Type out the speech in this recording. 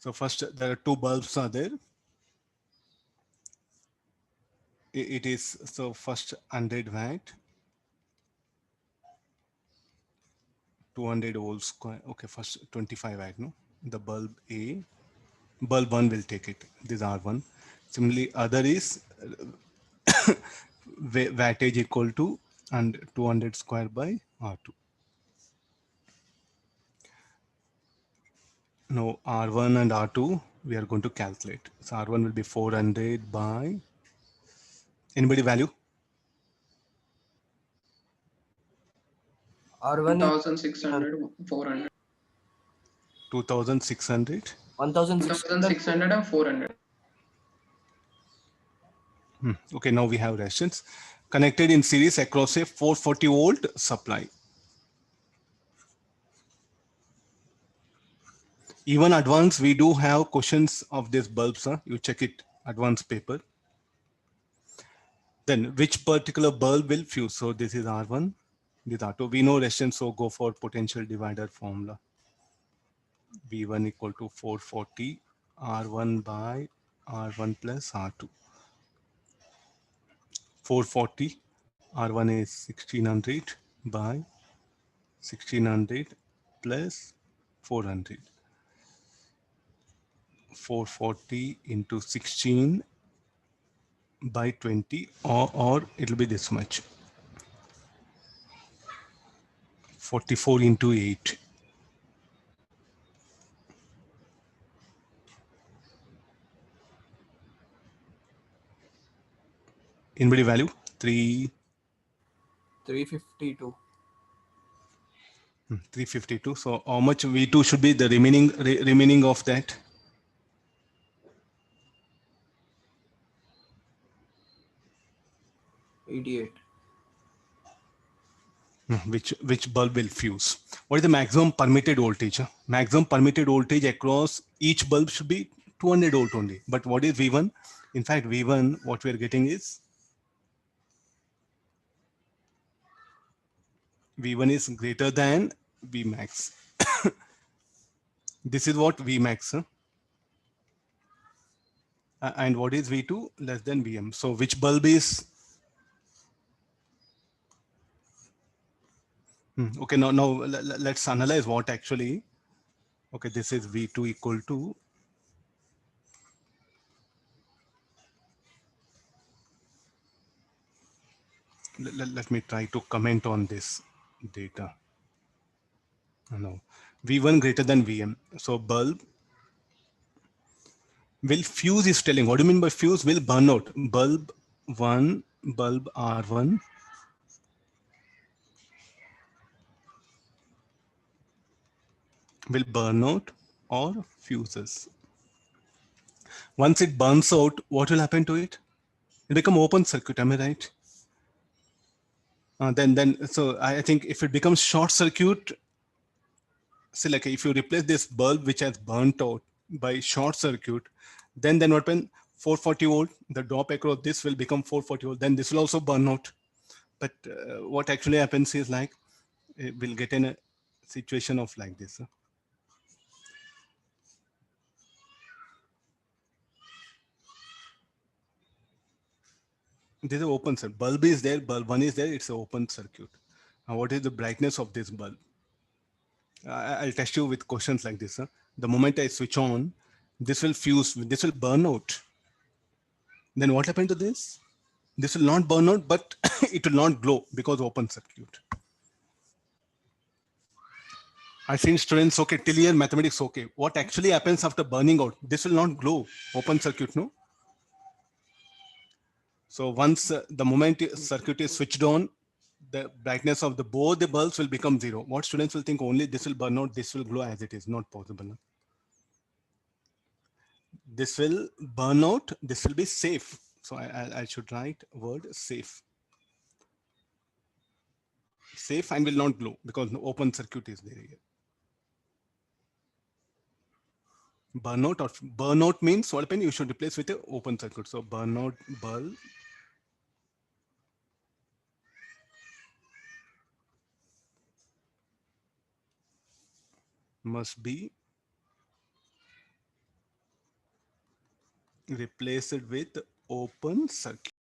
So first there are two bulbs are there. It is, so first 100 watt, 200 volts square. Okay, first 25 watt, no? The bulb A, bulb 1 will take it. This R1. Similarly, other is wattage equal to and 200 square by R2. Now R1 and R2 we are going to calculate. So R1 will be 400 by, anybody value? R1 is 1600, 400. 2600. 1600. 1600 and 400. Okay, now we have resistance connected in series across a 440 volt supply. Even advanced, we do have questions of this bulbs. You check it, advanced paper. Then which particular bulb will fuse? So this is R1, this R2. We know resistance, so go for potential divider formula. V1 equal to 440 R1 by R1 plus R2. 440 R1 is 1600 by 1600 plus 400. 440 into 16 by 20, or it'll be this much. 44 into 8. Anybody value? 352. 352. So how much V2 should be the remaining of that? $88. Which bulb will fuse? What is the maximum permitted voltage? Maximum permitted voltage across each bulb should be 200 volt only. But what is V1? In fact, V1, what we are getting is V1 is greater than Vmax. This is what Vmax. And what is V2? Less than Vm. So which bulb is? Okay, now let's analyze what actually. Okay, this is V2 equal to. Let me try to comment on this data. No, V1 greater than Vm. So bulb will fuse is telling. What do you mean by fuse? Will burn out. Bulb 1, bulb R1 will burn out or fuses. Once it burns out, what will happen to it? It become open circuit, am I right? So I think if it becomes short circuit, say like if you replace this bulb which has burnt out by short circuit, then what happens? 440 volt, the drop across this will become 440 volt, then this will also burn out. But what actually happens is like, we'll get in a situation of like this. This is an open circuit. Bulb is there, bulb 1 is there, it's an open circuit. Now what is the brightness of this bulb? I'll test you with questions like this. The moment I switch on, this will fuse, this will burn out. Then what happened to this? This will not burn out, but it will not glow because open circuit. I've seen students, okay, till here mathematics, okay. What actually happens after burning out? This will not glow, open circuit, no? So once the moment circuit is switched on, the brightness of both the bulbs will become 0. What students will think only this will burn out, this will glow as it is, not possible. No? This will burn out, this will be safe. So I should write word safe. Safe and will not glow because no open circuit is there here. Burnout means what happens? You should replace with an open circuit. So burnout bulb must be replace it with open circuit.